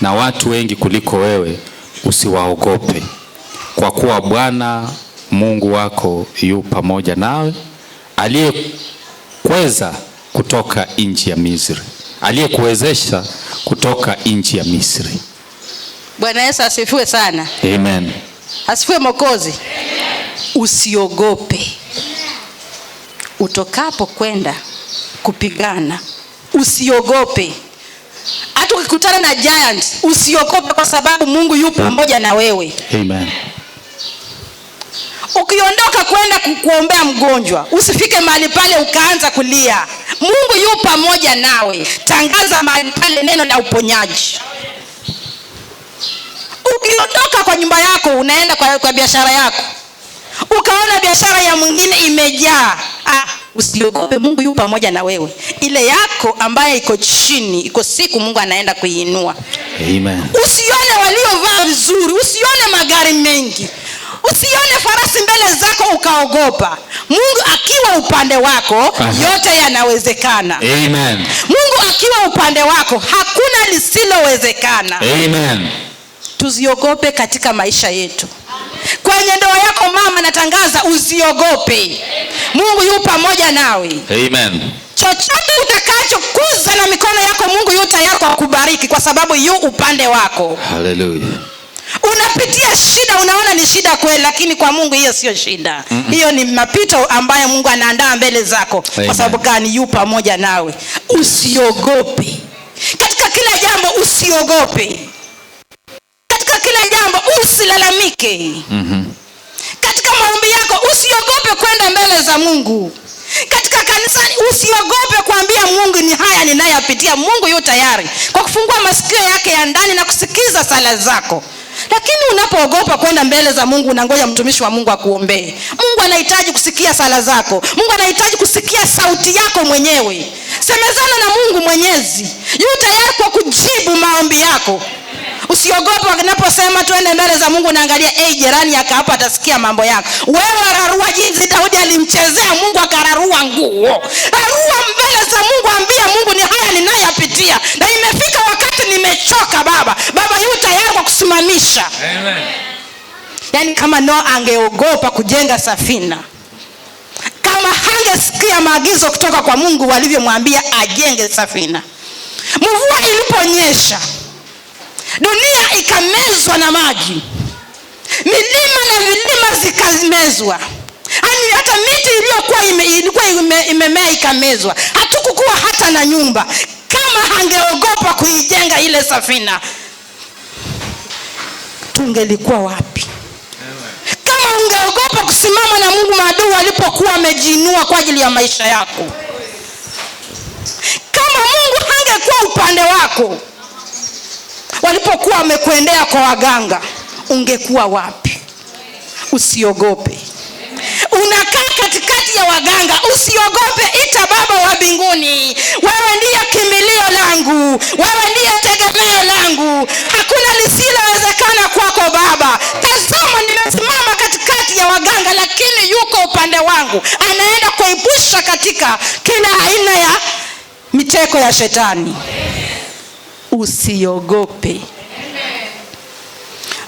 na watu wengi kuliko wewe, usiwaogope, kwa kuwa Bwana Mungu wako yu pamoja nawe, aliyekuweza kutoka nchi ya Misri, aliyekuwezesha kutoka nchi ya Misri. Bwana Yesu asifiwe sana. Amen. Asifiwe Mwokozi. Usiogope. Utokapo kwenda kupigana, usiogope. Hata ukikutana na giant, usiogope, kwa sababu Mungu yupo pamoja na wewe. Amen. Ukiondoka kwenda kuombea mgonjwa, usifike mahali pale ukaanza kulia. Mungu yupo pamoja nawe. Tangaza mahali pale neno la uponyaji. Ukiondoka kwa nyumba yako unaenda kwa biashara yako, ukaona biashara ya mwingine imejaa, usiogope, Mungu yupo pamoja na wewe. Ile yako ambaye iko chini, iko siku Mungu anaenda kuiinua. Amen. Usione waliovaa vizuri, usione magari mengi, usione farasi mbele zako ukaogopa. Mungu akiwa upande wako, yote yanawezekana. Amen. Mungu akiwa upande wako, hakuna lisilowezekana. Amen. Tusiogope katika maisha yetu. Kwenye ndoa yako mama, natangaza usiogope. Mungu yu pamoja nawe. Amen. Chochote utakachokuza na mikono yako, Mungu yu tayari kukubariki, kwa sababu yu upande wako. Hallelujah. Unapitia shida, unaona ni shida kweli, lakini kwa Mungu hiyo sio shida. Hiyo ni mapito ambayo Mungu anaandaa mbele zako. Amen. Kwa sababu gani? Yu pamoja nawe. Usiogope. Katika kila jambo usiogope. Katika kila jambo usilalamike. Katika maombi yako usiogope kwenda mbele za Mungu. Katika kanisani usiogope kuambia Mungu ni haya ninayopitia. Mungu yu tayari kwa kufungua masikio yake ya ndani na kusikiza sala zako. Lakini unapoogopa kwenda mbele za Mungu, unangoja mtumishi wa Mungu akuombee. Mungu anahitaji kusikia sala zako. Mungu anahitaji kusikia sauti yako mwenyewe. Semezana na Mungu Mwenyezi. Yu tayari kwa kujibu maombi yako. Usiogope wanaposema tuende mbele za Mungu, naangalia jirani yako hapa atasikia mambo yako. Wewe rarua jinsi Daudi alimchezea Mungu akararua nguo. Rarua mbele za Mungu, ambia Mungu ni haya ninayopitia, na imefika wakati nimechoka Baba. Baba yu tayari kwa kusimamisha. Amen. Yaani kama Noa angeogopa kujenga safina, kama hangesikia maagizo kutoka kwa Mungu walivyomwambia ajenge safina, mvua iliponyesha, dunia ikamezwa na maji, milima na vilima zikamezwa, yaani hata miti ilikuwa imemea ikamezwa. Hatukukuwa hata na nyumba. Kama hangeogopa kuijenga ile safina, tungelikuwa wapi? Kama ungeogopa kusimama na Mungu maadui walipokuwa wamejiinua kwa ajili ya maisha yako, kama Mungu hangekuwa upande wako walipokuwa wamekuendea kwa waganga, ungekuwa wapi? Usiogope. Unakaa katikati ya waganga, usiogope. Ita Baba wa mbinguni. Wewe ndiye kimbilio langu, wewe ndiye tegemeo langu. Hakuna lisilowezekana kwako Baba. Tazama nimesimama katikati ya waganga, lakini yuko upande wangu, anaenda kuepusha katika kila aina ya miteko ya shetani. Usiogope.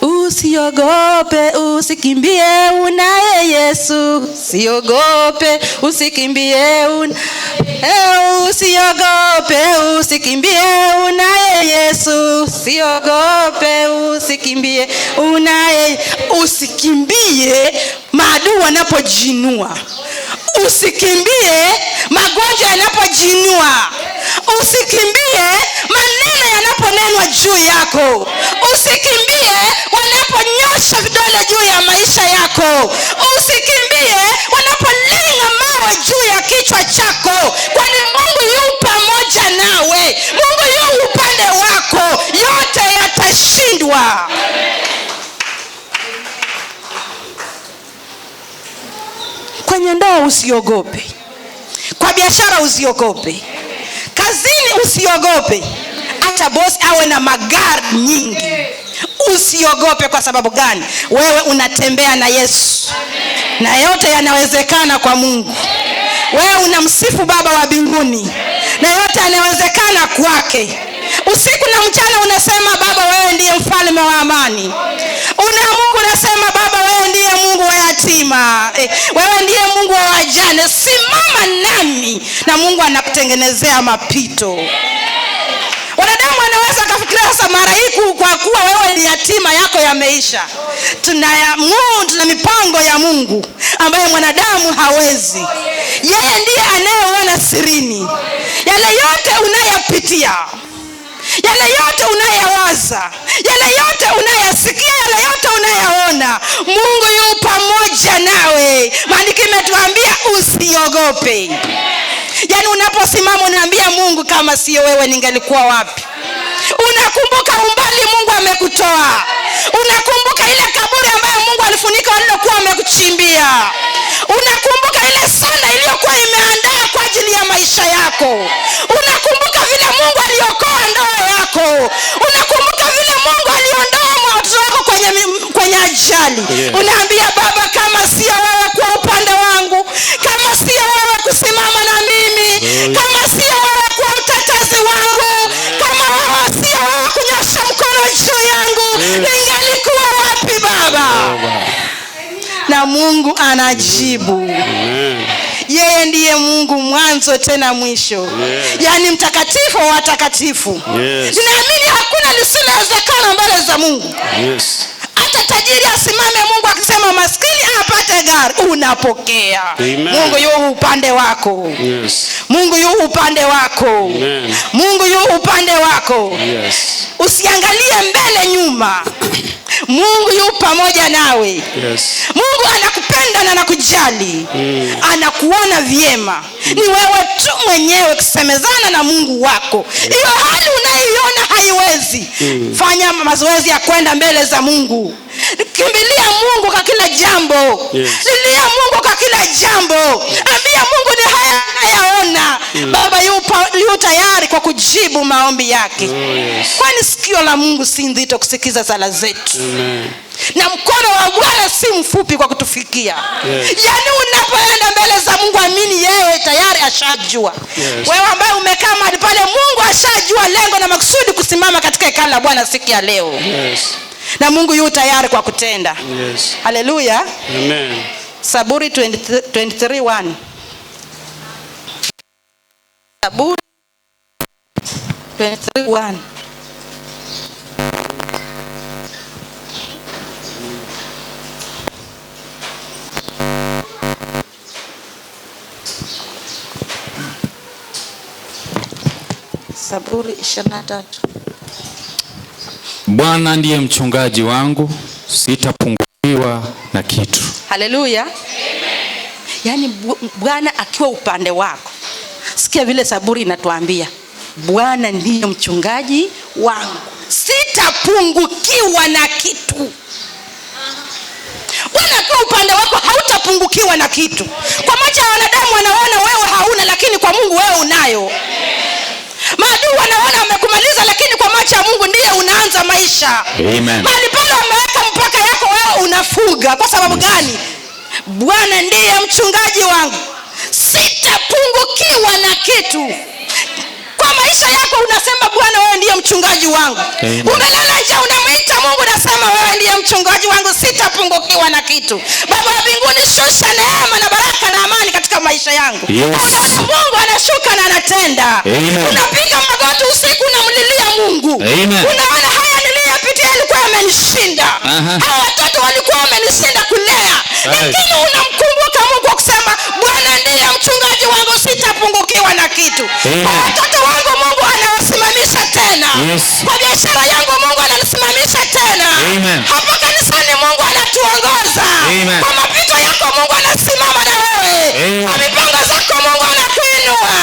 Usiogope, usikimbie, unaye Yesu. Usiogope, usikimbie, usiogope, usikimbie, unaye Yesu. Usiogope, usikimbie, usikimbie maadui wanapojinua. Usikimbie magonjwa yanapojinua. Usikimbie maneno yanaponenwa juu yako. Usikimbie wanaponyosha vidole juu ya maisha yako. Usikimbie wanapolenga mawe juu ya kichwa chako, kwani Mungu yu pamoja nawe. Mungu yu upande wako. Yote yatashindwa. Kwenye ndoa usiogope. Kwa biashara usiogope. Kazini usiogope. Hata boss awe na magari nyingi, usiogope. Kwa sababu gani? Wewe unatembea na Yesu. Na yote yanawezekana kwa Mungu. Wewe unamsifu Baba wa mbinguni, na yote yanawezekana kwake. Usiku na mchana unasema Baba wewe ndiye mfalme wa amani. Mungu unasema Baba wewe ndiye Mungu wa yatima. Wewe ndiye Mungu wa wajane. Simama nami, na Mungu anakutengenezea mapito. Wanadamu wanaweza kufikiria sasa mara hii kwa kuwa wewe ni yatima yako yameisha. Tuna mipango ya Mungu ambayo mwanadamu hawezi. Yeye ndiye anayeona sirini. Yale yote unayapitia, yale yote unayawaza, yale yote unayasikia, yale yote unayaona, Mungu yu pamoja nawe. Maandiko imetuambia usiogope. Yaani unaposimama unaambia Mungu, kama sio wewe ningelikuwa wapi? Unakumbuka umbali Mungu amekutoa. Unakumbuka ile kaburi ambayo Mungu alifunika alilokuwa amekuchimbia. Unakumbuka ile sanda iliyokuwa imeandaa kwa ajili ya maisha yako. Unakumbuka vile Mungu aliokoa ndoa yako. Unakumbuka vile Mungu aliondoa watoto wako kwenye ajali. Unaambia Baba, kama sio wewe kwa upande wangu, kama sio wewe kusimama na mimi, kama sio wewe kwa mtetezi wangu, kama sio wewe kunyosha mkono juu yangu, ningelikuwa wapi Baba? Na Mungu anajibu. Yeye ndiye Mungu mwanzo tena mwisho. Yaani mtakatifu wa watakatifu. Ninaamini hakuna lisilowezekana mbele za Mungu. Hata tajiri asimame Mungu akisema maskini apate gari, unapokea. Mungu yu upande wako. Mungu yu upande wako. Mungu yu upande wako. Usiangalie mbele nyuma. Mungu yu pamoja nawe. Mungu anakupenda na anakujali. Anakuona vyema. Ni wewe tu mwenyewe kusemezana na Mungu wako. Hiyo hali unayoiona haiwezi. Fanya mazoezi ya kwenda mbele za Mungu. Kimbilia Mungu kwa kila jambo. Lilia Mungu kwa kila jambo. Ambia Mungu ni haya nayaona. Baba yu tayari kwa kujibu maombi yake. Kwani sikio la Mungu si nzito kusikiza sala zetu? Na mkono wa Bwana si mfupi kwa kutufikia. Yaani unapoenda mbele za Mungu, amini yeye tayari ashajua. Wewe ambaye umekaa mahali pale, Mungu ashajua lengo na makusudi kusimama katika hekalu la Bwana siku ya leo. Na Mungu yu tayari kwa kutenda. Haleluya. Amen. Zaburi 23:1. Zaburi 23:1. Zaburi 23. Bwana ndiye mchungaji wangu, sitapungukiwa na kitu. Haleluya. Yaani Bwana akiwa upande wako. Sikia vile Zaburi inatuambia, Bwana ndiye mchungaji wangu, sitapungukiwa na kitu. Bwana akiwa upande wako hautapungukiwa na kitu. Kwa macho ya wanadamu wanaona wewe hauna, lakini kwa Mungu wewe unayo. Maadui wanaona wamekumaliza, lakini kwa macho ya Mungu ndiye unaanza maisha. Amen. Mahali pale wameweka mpaka yako, wewe unafuga. Kwa sababu gani? Bwana ndiye mchungaji wangu, sitapungukiwa na kitu. Kwa maisha yako unasema Bwana wewe ndiye mchungaji wangu. Umelala nje unamuita Mungu, unasema wewe ndiye mchungaji wangu, sitapungukiwa na kitu. Baba wa mbinguni, shusha neema na baraka na amani katika maisha yangu. Unaona Mungu anashuka na anatenda. Unapiga magoti usiku unamlilia Mungu. Unaona haya niliyopitia yalikuwa yamenishinda. Hao watoto walikuwa wamenishinda kulea. Lakini unamkumbuka Mungu kusema Bwana ndiye mchungaji wangu, sitapungukiwa na kitu. Kwa watoto wangu Mungu anawasimamisha tena. Kwa biashara yangu Mungu anasimamisha tena. Hapa kanisani Mungu anatuongoza. Kwa mapito yako Mungu anasimama na wewe. Kwa mipango zako Mungu anakuinua.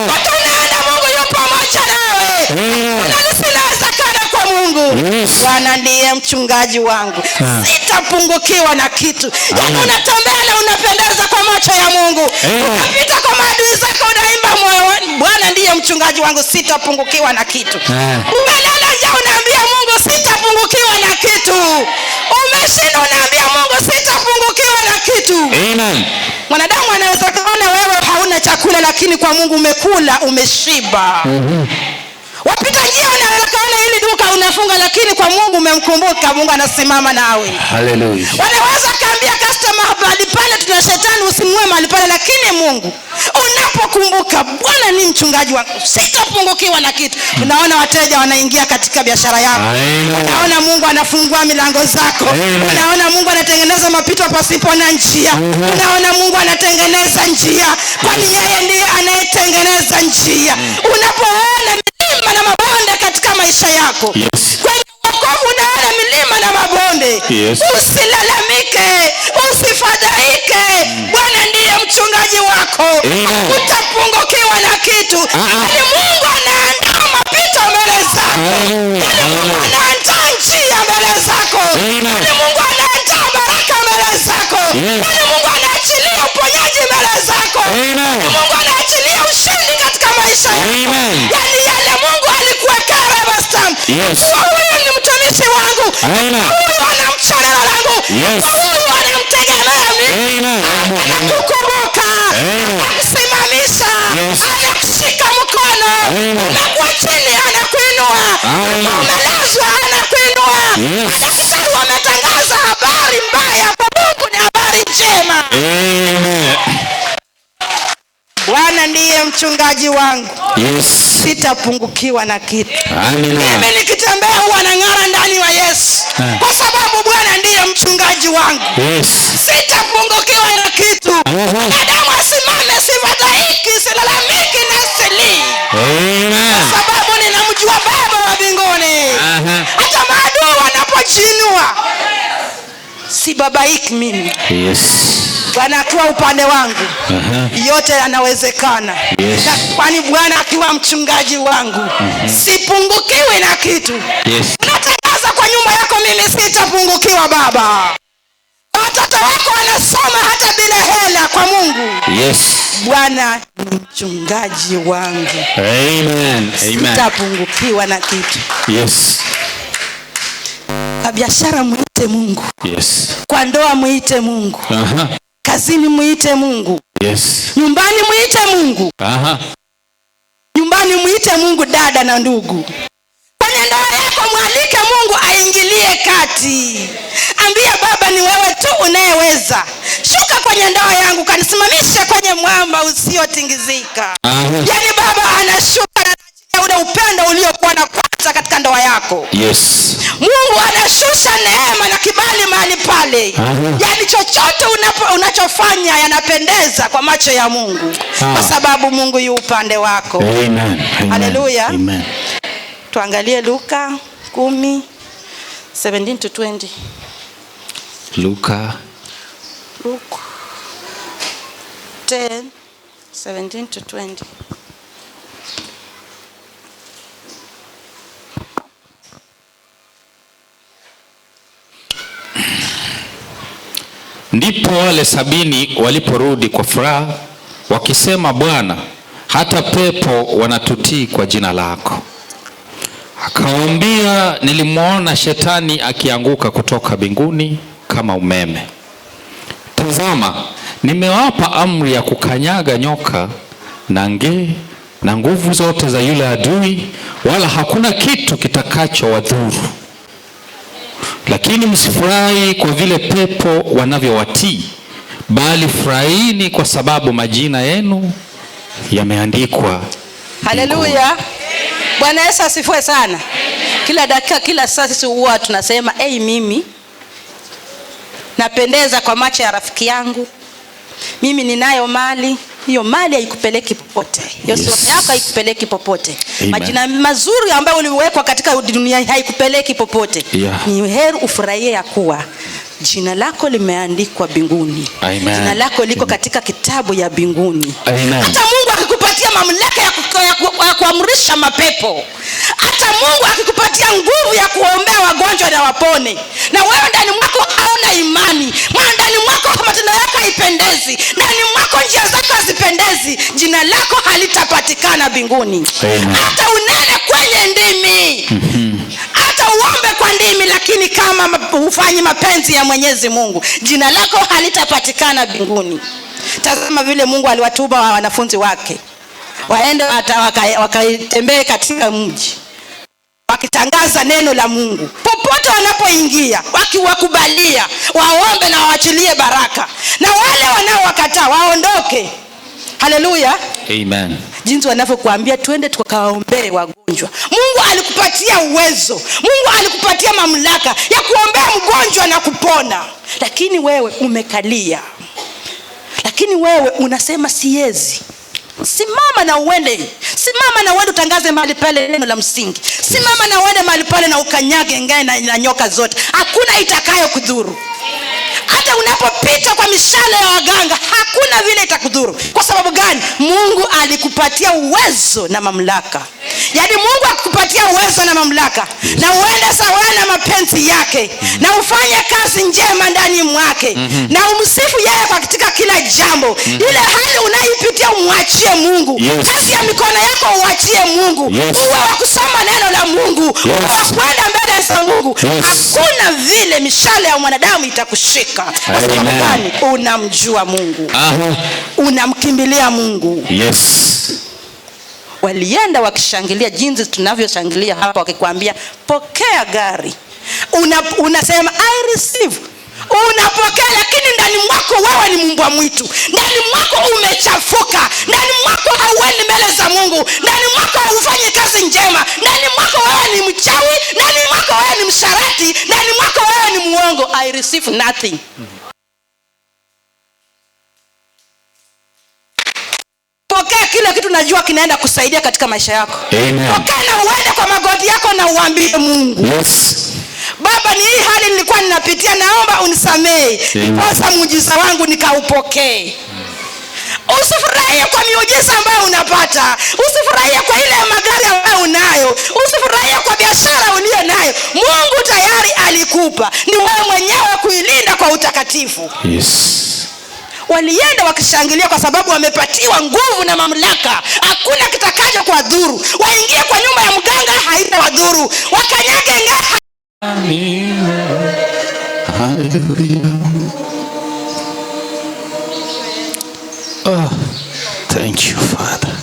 Kwa unaenda Mungu yupo pamoja nawe. Unalisinawezekana kwa Mungu. Bwana ndiye mchungaji wangu, sitapungukiwa na kitu. Yaani unatembea na unapendeza kwa macho ya Mungu. Unapita kwa maadui zako unaimba moyo, Bwana ndiye mchungaji wangu, sitapungukiwa na kitu. Umelala nje unaambia Mungu sitapungukiwa na kitu. Umeshinda unaambia Mungu sitapungukiwa na kitu. Amen. Mwanadamu anaweza kuona wewe hauna chakula, lakini kwa Mungu umekula, umeshiba. Wapita njia unaelekana hili duka unafunga, lakini kwa Mungu umemkumbuka, Mungu anasimama nawe. Hallelujah. Wanaweza kaambia customer mahali pale tuna shetani usimue mahali pale, lakini Mungu unapokumbuka Bwana ni mchungaji wangu sitapungukiwa na kitu. Unaona wateja wanaingia katika biashara yako. Unaona Mungu anafungua milango zako. Unaona Mungu anatengeneza mapito pasipo na njia. Unaona Mungu anatengeneza njia, kwani yeye ndiye anayetengeneza njia. Unapoona milima na mabonde katika maisha yako, kwenye wokovu unaona milima na mabonde, usilalamike, usifadhaike. Bwana ndiye mchungaji wako, utapungukiwa na kitu. Ni Mungu anaandaa mapito mbele zako. Ni Mungu anaandaa njia mbele zako. Ni Mungu anaandaa baraka mbele zako. Ni Mungu anaachilia uponyaji mbele zako. Ni Mungu anaachilia ushindi katika maisha yako. Yani yale Mungu alikuwekea wewe stamp. Huyu ni mtumishi wangu. Huyu anamchana langu. Huyu anamtegemea mimi. Anakukumbuka. Anakusimamisha. Anakushika mkono. Unakuwa chini anakuinua. Umelazwa anakuinua. Madaktari wametangaza habari mbaya, kwa Mungu ni habari njema. Bwana ndiye mchungaji wangu. Sitapungukiwa na kitu. Mimi nikitembea huwa nang'ara ndani wa Yesu. Kwa sababu Bwana ndiye mchungaji wangu. Sitapungukiwa na kitu. Madamu asimame, sifadhaiki, silalamiki na sili. Kwa sababu ninamjua Baba wa mbinguni. Hata maadui wanapojinua sibabaiki mimi. Bwana akiwa upande wangu, yote yanawezekana. Kwani Bwana akiwa mchungaji wangu, sipungukiwi na kitu. Natangaza kwa nyumba yako, mimi sitapungukiwa baba. Watoto wako wanasoma hata bila hela kwa Mungu. Bwana ni mchungaji wangu. Sitapungukiwa na kitu. Kwa biashara muite Mungu. Kwa ndoa muite Mungu. Kazini muite Mungu. Nyumbani muite Mungu. Nyumbani muite Mungu, dada na ndugu. Kwenye ndoa yako mwalike Mungu aingilie kati. Ambia Baba, ni wewe tu unayeweza. Shuka kwenye ndoa yangu, kanisimamisha kwenye mwamba usiotingizika. Yani Baba anashuka na anachilia ule upendo uliokuwa na kwanza katika ndoa yako. Mungu anashusha neema na kibali mahali pale. Yani chochote unachofanya yanapendeza kwa macho ya Mungu. Kwa sababu Mungu yu upande wako. Haleluya. Tuangalie Luka 10:17-20. Luka 10:17-20. Ndipo wale 70 waliporudi kwa furaha wakisema, Bwana, hata pepo wanatutii kwa jina lako. Akawaambia, nilimwona shetani akianguka kutoka mbinguni kama umeme. Tazama, nimewapa amri ya kukanyaga nyoka na nge na nguvu zote za yule adui, wala hakuna kitu kitakachowadhuru. Lakini msifurahi kwa vile pepo wanavyowatii, bali furahini kwa sababu majina yenu yameandikwa. Haleluya. Bwana Yesu asifiwe sana. Kila dakika, kila saa sisi huwa tunasema, mimi napendeza kwa macho ya rafiki yangu. Mimi ninayo mali. Hiyo mali haikupeleki popote. Hiyo sura yako haikupeleki popote. Majina mazuri ambayo uliwekwa katika dunia haikupeleki popote. Ni heri ufurahie ya kuwa jina lako limeandikwa mbinguni. Jina lako liko katika kitabu ya mbinguni. Hata Mungu akikupatia mamlaka ya kuamrisha mapepo, hata Mungu akikupatia nguvu ya kuombea wagonjwa na wapone, na wewe ndani mwako hauna imani, ndani mwako matendo yako haipendezi, ndani mwako njia zako hazipendezi, jina lako halitapatikana mbinguni. Hata unene kwenye ndimi, hata uombe kwa ndimi, lakini kama hufanyi mapenzi ya Mwenyezi Mungu, jina lako halitapatikana mbinguni. Tazama vile Mungu aliwatuma wanafunzi wake. waende wakatembee katika mji wakitangaza neno la Mungu. Popote wanapoingia, wakiwakubalia, waombe na waachilie baraka, na wale wanaowakataa waondoke. Haleluya, amen. Jinsi wanavyokuambia twende tukawaombee wagonjwa. Mungu alikupatia uwezo, Mungu alikupatia mamlaka ya kuombea mgonjwa na kupona, lakini wewe umekalia. Lakini wewe unasema siwezi. Simama na uende. Simama na uende utangaze mahali pale neno la msingi. Simama na uende mahali pale na ukanyage ngai na nyoka zote. Hakuna itakayo kudhuru. Hata unapopita kwa mishale ya waganga, hakuna vile itakudhuru. Kwa sababu gani? Mungu alikupatia uwezo na mamlaka. Yaani Mungu akupatia uwezo na mamlaka, na uende sawa na mapenzi yake, na ufanye kazi njema ndani mwake, na umsifu yeye kwa katika kila jambo. Ile hali unayopitia umwachie Mungu. Kazi ya mikono yako uachie Mungu. Uwe wa kusoma neno la Mungu. Uwe wa kwenda mbele za Mungu. Hakuna vile mishale ya mwanadamu itakushika. Kwa sababu gani? Unamjua Mungu. Unamkimbilia Mungu. Yes. Walienda wakishangilia jinsi tunavyoshangilia hapa, wakikwambia pokea gari. Unasema I receive. Unapokea, lakini ndani mwako wewe ni mbwa mwitu. Ndani mwako umechafuka. Ndani mwako hauendi mbele za Mungu. Ndani mwako haufanyi kazi njema. Ndani mwako wewe ni mchawi. Ndani mwako wewe ni msharati. Ndani mwako wewe ni muongo. I receive nothing. Pokea kile kitu najua kinaenda kusaidia katika maisha yako. Amen. Pokea na uende kwa magoti yako na uambie Mungu. Yes. Baba, ni hii hali nilikuwa ninapitia, naomba unisamehe. Posa muujiza wangu nikaupokee. Usifurahie kwa miujiza ambayo unapata. Usifurahie kwa ile magari ambayo unayo. Usifurahie kwa biashara uliyo nayo. Mungu tayari alikupa. Ni wewe mwenyewe kuilinda kwa utakatifu. Yes. Walienda wakishangilia kwa sababu wamepatiwa nguvu na mamlaka. Hakuna kitakacho kwa dhuru. Waingie kwa nyumba ya mganga, haitawadhuru. Wakanyage ngao. Hallelujah. Oh, thank you, Father.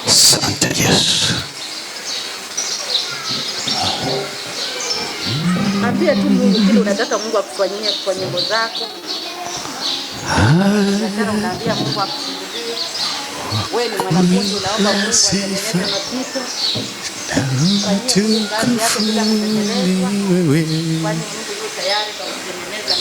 Asante Yesu. Ambia tu Mungu kile unataka Mungu akufanyie kwa nyimbo zako. Unaambia Mungu akusaidie. Wewe ni mwanafunzi, unaomba Mungu akusaidie mapito. Kwani Mungu yuko tayari kwa kutengeneza.